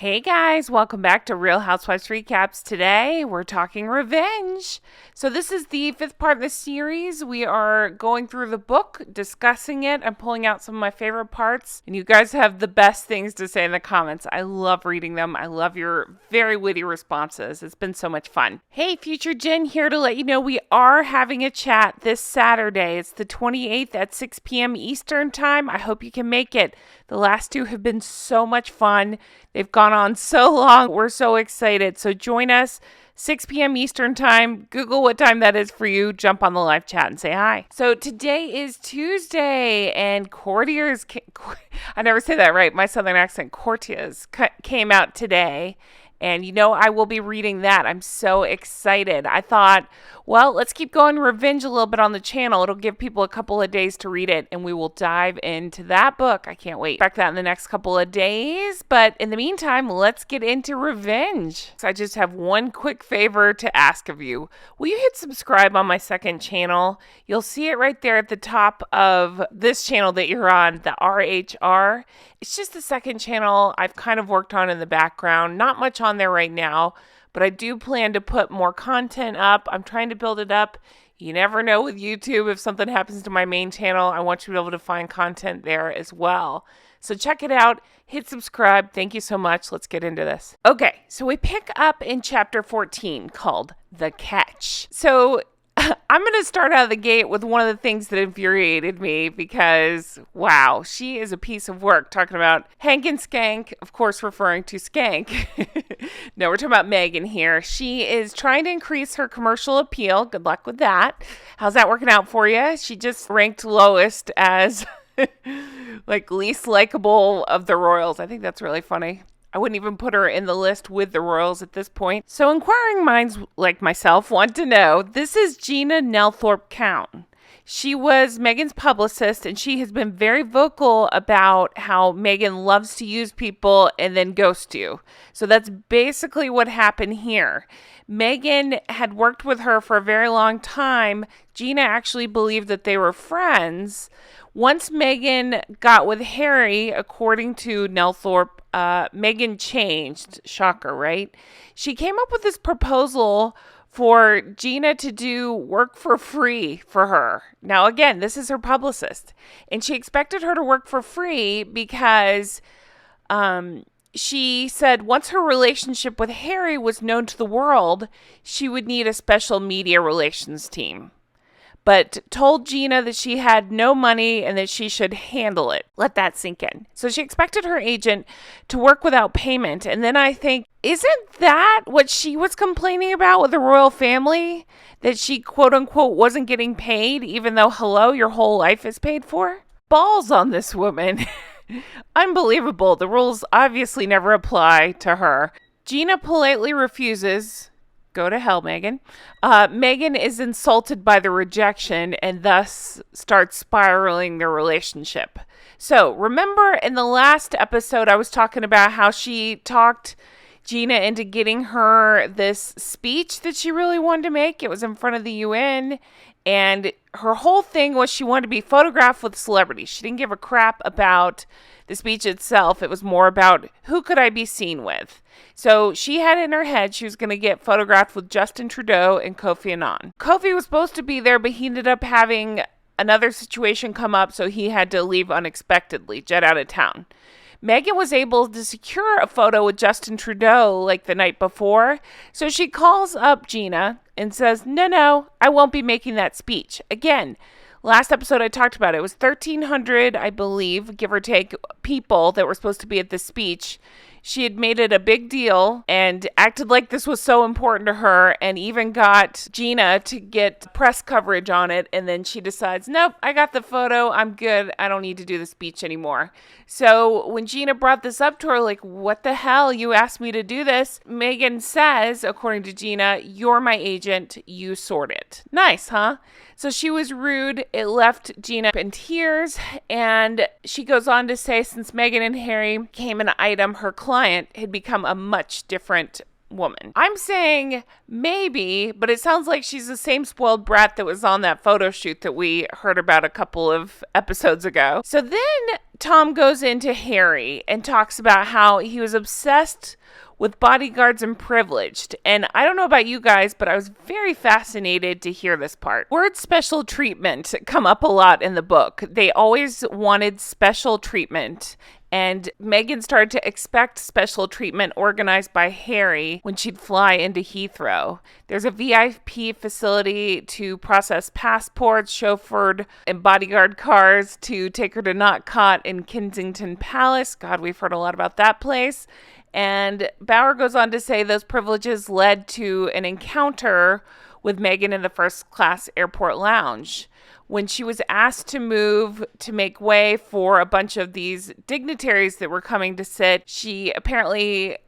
Hey guys, welcome back to Real Housewives Recaps. Today we're talking revenge. So this is the fifth part of the series. We are going through the book, discussing it. I'm pulling out some of my favorite parts, and you guys have the best things to say in the comments. I love reading them. I love your very witty responses. It's been so much fun. Hey, Future Jen here to let you know we are having a chat this Saturday. It's the 28th at 6 p.m. Eastern Time. I hope you can make it. The last two have been so much fun. They've gone on so long. We're so excited. So join us 6 p.m. Eastern Time. Google what time that is for you. Jump on the live chat and say hi. So today is Tuesday, and Courtiers, I never say that right. My Southern accent, Courtiers, came out today. And you know, I will be reading that. I'm so excited. I thought, well, let's keep going revenge a little bit on the channel. It'll give people a couple of days to read it, and we will dive into that book. I can't wait. Expect that in the next couple of days. But in the meantime, let's get into revenge. So I just have one quick favor to ask of you. Will you hit subscribe on my second channel? You'll see it right there at the top of this channel that you're on, the RHR. It's just the second channel I've kind of worked on in the background. Not much on there right now, but I do plan to put more content up. I'm trying to build it up. You never know with YouTube if something happens to my main channel. I want you to be able to find content there as well. So check it out. Hit subscribe. Thank you so much. Let's get into this. Okay, so we pick up in chapter 14 called The Catch. So I'm going to start out of the gate with one of the things that infuriated me because, wow, she is a piece of work talking about Hank and Skank, of course, referring to Skank. No, we're talking about Meghan here. She is trying to increase her commercial appeal. Good luck with that. How's that working out for you? She just ranked lowest as like least likable of the royals. I think that's really funny. I wouldn't even put her in the list with the royals at this point. So inquiring minds like myself want to know, this is Gina Nelthorpe-Count. She was Meghan's publicist, and she has been very vocal about how Meghan loves to use people and then ghost you. So that's basically what happened here. Meghan had worked with her for a very long time. Gina actually believed that they were friends. Once Meghan got with Harry, according to Nelthorpe, Meghan changed. Shocker, right? She came up with this proposal for Gina to do work for free for her. Now, again, this is her publicist. And she expected her to work for free because she said once her relationship with Harry was known to the world, she would need a special media relations team. But told Gina that she had no money and that she should handle it. Let that sink in. So she expected her agent to work without payment. And then I think, isn't that what she was complaining about with the royal family? That she, quote unquote, wasn't getting paid, even though, hello, your whole life is paid for? Balls on this woman. Unbelievable. The rules obviously never apply to her. Gina politely refuses. Go to hell, Meghan. Meghan is insulted by the rejection and thus starts spiraling their relationship. So remember in the last episode, I was talking about how she talked Gina into getting her this speech that she really wanted to make. It was in front of the UN. And her whole thing was she wanted to be photographed with celebrities. She didn't give a crap about the speech itself. It was more about who could I be seen with. So she had in her head she was going to get photographed with Justin Trudeau and Kofi Annan. Kofi was supposed to be there, but he ended up having another situation come up, so he had to leave unexpectedly, jet out of town. Meghan was able to secure a photo with Justin Trudeau like the night before, so she calls up Gina and says, no, I won't be making that speech. Again, last episode I talked about it was 1,300, I believe, give or take, people that were supposed to be at this speech. She had made it a big deal and acted like this was so important to her and even got Gina to get press coverage on it. And then she decides, nope, I got the photo. I'm good. I don't need to do the speech anymore. So when Gina brought this up to her, like, what the hell? You asked me to do this. Meghan says, according to Gina, you're my agent. You sort it. Nice, huh? So she was rude. It left Gina in tears. And she goes on to say, since Meghan and Harry came an item, her client had become a much different woman. I'm saying maybe, but it sounds like she's the same spoiled brat that was on that photo shoot that we heard about a couple of episodes ago. So then Tom goes into Harry and talks about how he was obsessed with bodyguards and privileged. And I don't know about you guys, but I was very fascinated to hear this part. Word special treatment come up a lot in the book. They always wanted special treatment. And Meghan started to expect special treatment organized by Harry when she'd fly into Heathrow. There's a VIP facility to process passports, chauffeured and bodyguard cars to take her to Not Caught in Kensington Palace. God, we've heard a lot about that place. And Bauer goes on to say those privileges led to an encounter with Meghan in the first class airport lounge. When she was asked to move to make way for a bunch of these dignitaries that were coming to sit, she apparently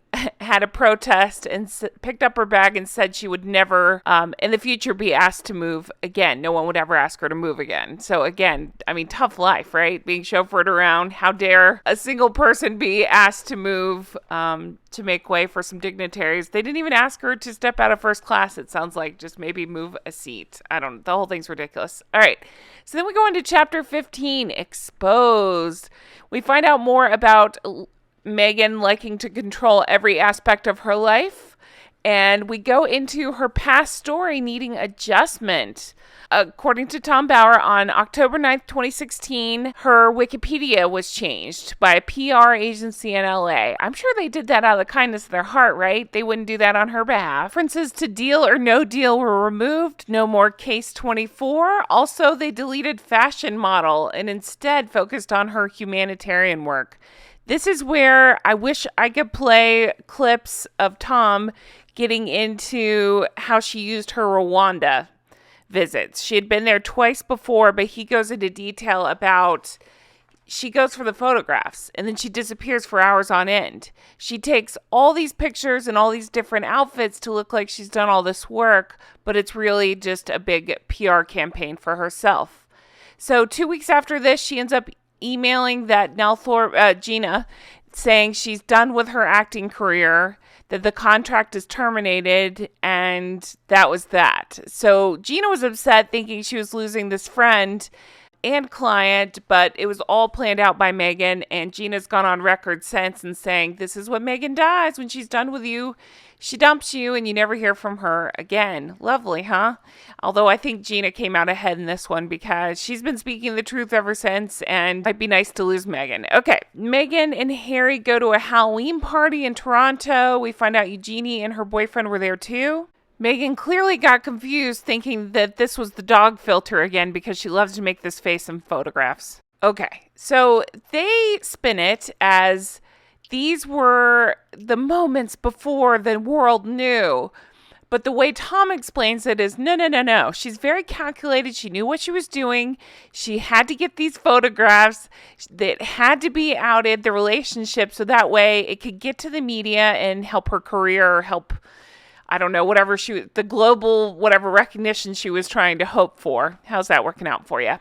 had a protest and picked up her bag and said she would never in the future be asked to move again. No one would ever ask her to move again. So again, I mean, tough life, right? Being chauffeured around. How dare a single person be asked to move to make way for some dignitaries? They didn't even ask her to step out of first class. It sounds like just maybe move a seat. The whole thing's ridiculous. All right. So then we go into chapter 15, Exposed. We find out more about Meghan liking to control every aspect of her life. And we go into her past story needing adjustment. According to Tom Bauer, on October 9th, 2016, her Wikipedia was changed by a PR agency in LA. I'm sure they did that out of the kindness of their heart, right? They wouldn't do that on her behalf. References to Deal or No Deal were removed. No more Case 24. Also, they deleted Fashion Model and instead focused on her humanitarian work. This is where I wish I could play clips of Tom getting into how she used her Rwanda visits. She had been there twice before, but he goes into detail about she goes for the photographs and then she disappears for hours on end. She takes all these pictures and all these different outfits to look like she's done all this work, but it's really just a big PR campaign for herself. So 2 weeks after this, she ends up emailing that Gina, saying she's done with her acting career, that the contract is terminated, and that was that. So Gina was upset, thinking she was losing this friend and client, but it was all planned out by Meghan, and Gina's gone on record since and saying this is what Meghan does when she's done with you. She dumps you and you never hear from her again. Lovely, huh? Although I think Gina came out ahead in this one because she's been speaking the truth ever since, and it might be nice to lose Meghan. Okay, Meghan and Harry go to a Halloween party in Toronto. We find out Eugenie and her boyfriend were there too. Meghan clearly got confused, thinking that this was the dog filter again because she loves to make this face in photographs. Okay, so they spin it as these were the moments before the world knew. But the way Tom explains it is, no. She's very calculated. She knew what she was doing. She had to get these photographs that had to be outed, the relationship, so that way it could get to the media and help her career, or help, I don't know, the global, whatever recognition she was trying to hope for. How's that working out for you?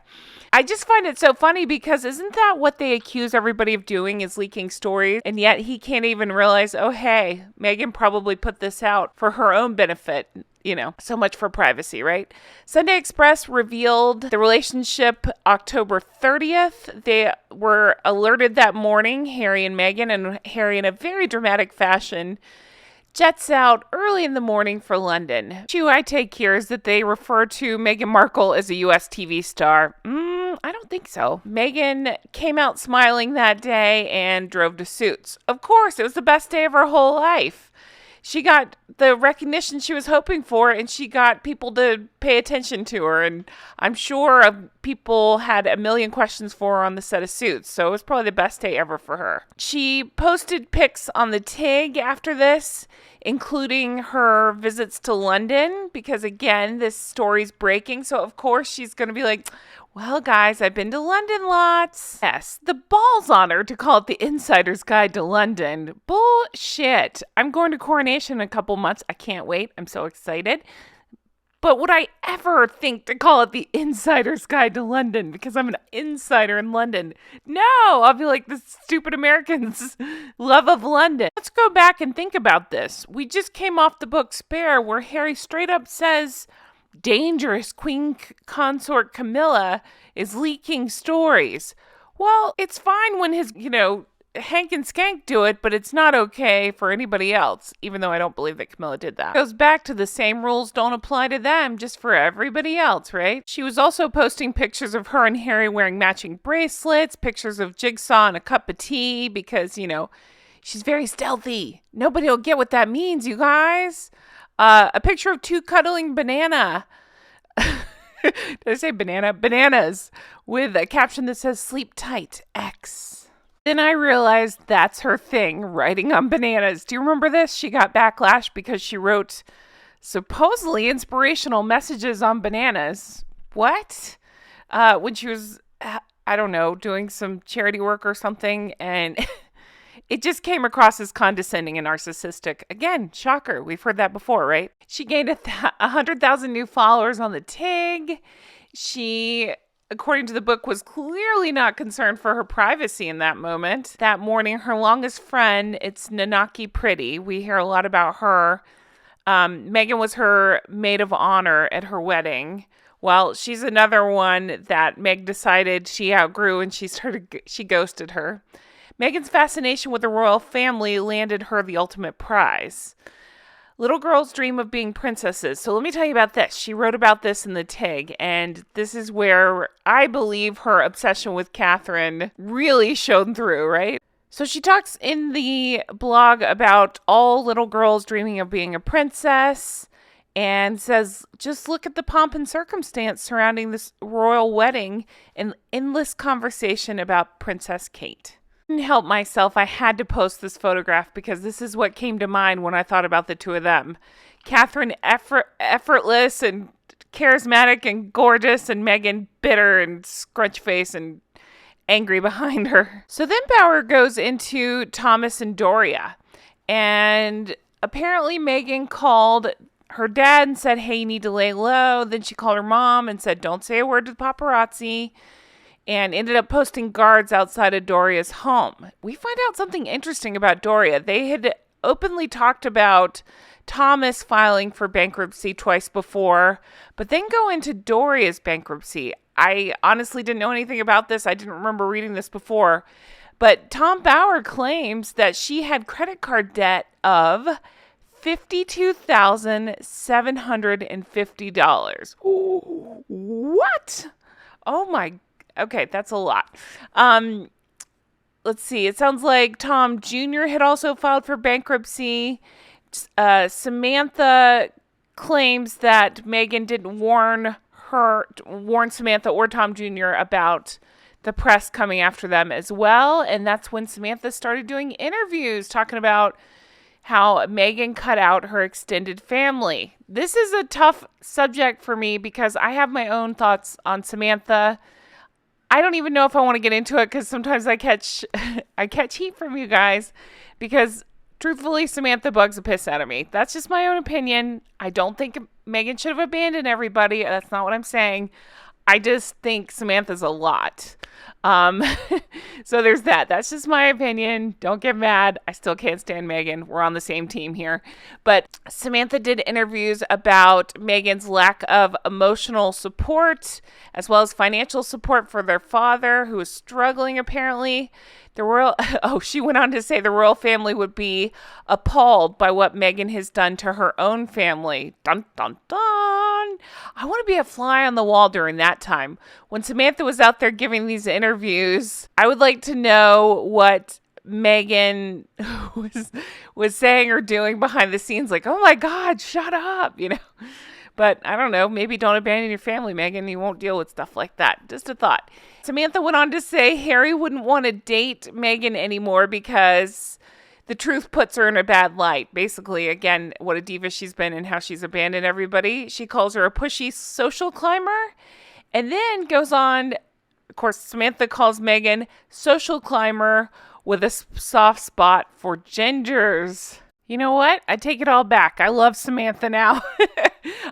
I just find it so funny because isn't that what they accuse everybody of doing, is leaking stories? And yet he can't even realize, oh, hey, Meghan probably put this out for her own benefit. So much for privacy, right? Sunday Express revealed the relationship October 30th. They were alerted that morning, Harry and Meghan, and Harry in a very dramatic fashion jets out early in the morning for London. The issue I take here is that they refer to Meghan Markle as a U.S. TV star. I don't think so. Meghan came out smiling that day and drove to Suits. Of course, it was the best day of her whole life. She got the recognition she was hoping for, and she got people to pay attention to her. And I'm sure people had a million questions for her on the set of Suits, so it was probably the best day ever for her. She posted pics on the TIG after this, including her visits to London, because again, this story's breaking. So of course she's going to be like, well, guys, I've been to London lots. Yes, the balls on her to call it the Insider's Guide to London. Bullshit. I'm going to Coronation in a couple months. I can't wait. I'm so excited. But would I ever think to call it the Insider's Guide to London because I'm an insider in London? No, I'll be like the stupid Americans' love of London. Let's go back and think about this. We just came off the book Spare, where Harry straight up says dangerous Queen Consort Camilla is leaking stories. Well, it's fine when his, Hank and Skank do it, but it's not okay for anybody else, even though I don't believe that Camilla did that. It goes back to the same rules don't apply to them, just for everybody else, right? She was also posting pictures of her and Harry wearing matching bracelets, pictures of Jigsaw and a cup of tea, because, she's very stealthy. Nobody will get what that means, you guys. A picture of two cuddling banana. Did I say banana? Bananas, with a caption that says, "Sleep tight, X." Then I realized that's her thing, writing on bananas. Do you remember this? She got backlash because she wrote supposedly inspirational messages on bananas. What? When she was, I don't know, doing some charity work or something, and it just came across as condescending and narcissistic. Again, shocker. We've heard that before, right? She gained 100,000 new followers on the TIG. She, according to the book, was clearly not concerned for her privacy in that moment. That morning, her longest friend, it's Nanaki Pretty. We hear a lot about her. Meghan was her maid of honor at her wedding. Well, she's another one that Meg decided she outgrew and she ghosted her. Meghan's fascination with the royal family landed her the ultimate prize. Little girls dream of being princesses. So let me tell you about this. She wrote about this in the TIG, and this is where I believe her obsession with Catherine really shone through, right? So she talks in the blog about all little girls dreaming of being a princess and says, just look at the pomp and circumstance surrounding this royal wedding and endless conversation about Princess Kate. Couldn't help myself. I had to post this photograph because this is what came to mind when I thought about the two of them. Catherine effortless and charismatic and gorgeous, and Meghan bitter and scrunch-faced and angry behind her. So then Bauer goes into Thomas and Doria, and apparently Meghan called her dad and said, hey, you need to lay low. Then she called her mom and said, don't say a word to the paparazzi, and ended up posting guards outside of Doria's home. We find out something interesting about Doria. They had openly talked about Thomas filing for bankruptcy twice before, but then go into Doria's bankruptcy. I honestly didn't know anything about this. I didn't remember reading this before. But Tom Bauer claims that she had credit card debt of $52,750. Ooh, what? Oh my. Okay, that's a lot. Let's see. It sounds like Tom Jr. had also filed for bankruptcy. Samantha claims that Meghan didn't warn Samantha or Tom Jr. about the press coming after them as well. And that's when Samantha started doing interviews talking about how Meghan cut out her extended family. This is a tough subject for me because I have my own thoughts on Samantha. I don't even know if I want to get into it because sometimes I catch heat from you guys because truthfully, Samantha bugs the piss out of me. That's just my own opinion. I don't think Meghan should have abandoned everybody. That's not what I'm saying. I just think Samantha's a lot. So there's that. That's just my opinion. Don't get mad. I still can't stand Meghan. We're on the same team here. But Samantha did interviews about Meghan's lack of emotional support as well as financial support for their father, who is struggling apparently. She went on to say the royal family would be appalled by what Meghan has done to her own family. Dun, dun, dun. I want to be a fly on the wall during that time. When Samantha was out there giving these interviews, I would like to know what Meghan was saying or doing behind the scenes. Like, oh my God, shut up, But I don't know, maybe don't abandon your family, Meghan. You won't deal with stuff like that. Just a thought. Samantha went on to say Harry wouldn't want to date Meghan anymore because the truth puts her in a bad light. Basically, again, what a diva she's been and how she's abandoned everybody. She calls her a pushy social climber and then goes on. Of course, Samantha calls Meghan social climber with a soft spot for gingers. You know what? I take it all back. I love Samantha now.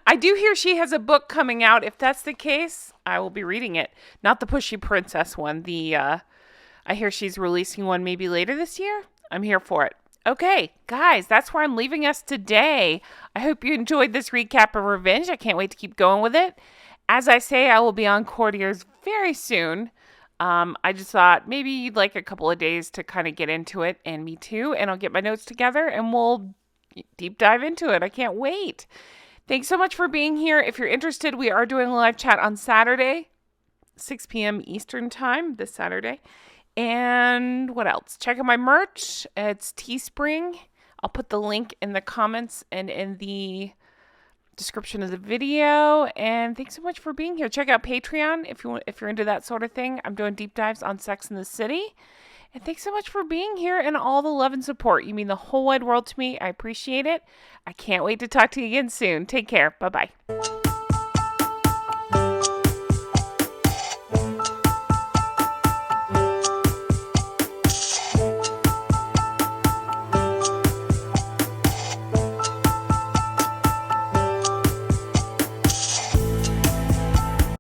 I do hear she has a book coming out. If that's the case, I will be reading it. Not the Pushy Princess one. I hear she's releasing one maybe later this year. I'm here for it. Okay, guys, that's where I'm leaving us today. I hope you enjoyed this recap of Revenge. I can't wait to keep going with it. As I say, I will be on Courtiers very soon. I just thought maybe you'd like a couple of days to kind of get into it, and me too, and I'll get my notes together and we'll deep dive into it. I can't wait. Thanks so much for being here. If you're interested, we are doing a live chat on Saturday, 6 p.m. Eastern time this Saturday. And what else? Check out my merch. It's Teespring. I'll put the link in the comments and in the description of the video. And thanks so much for being here. Check out Patreon if you're into that sort of thing. I'm doing deep dives on Sex and the City. And thanks so much for being here and all the love and support. You mean the whole wide world to me. I appreciate it. I can't wait to talk to you again soon. Take care. Bye-bye.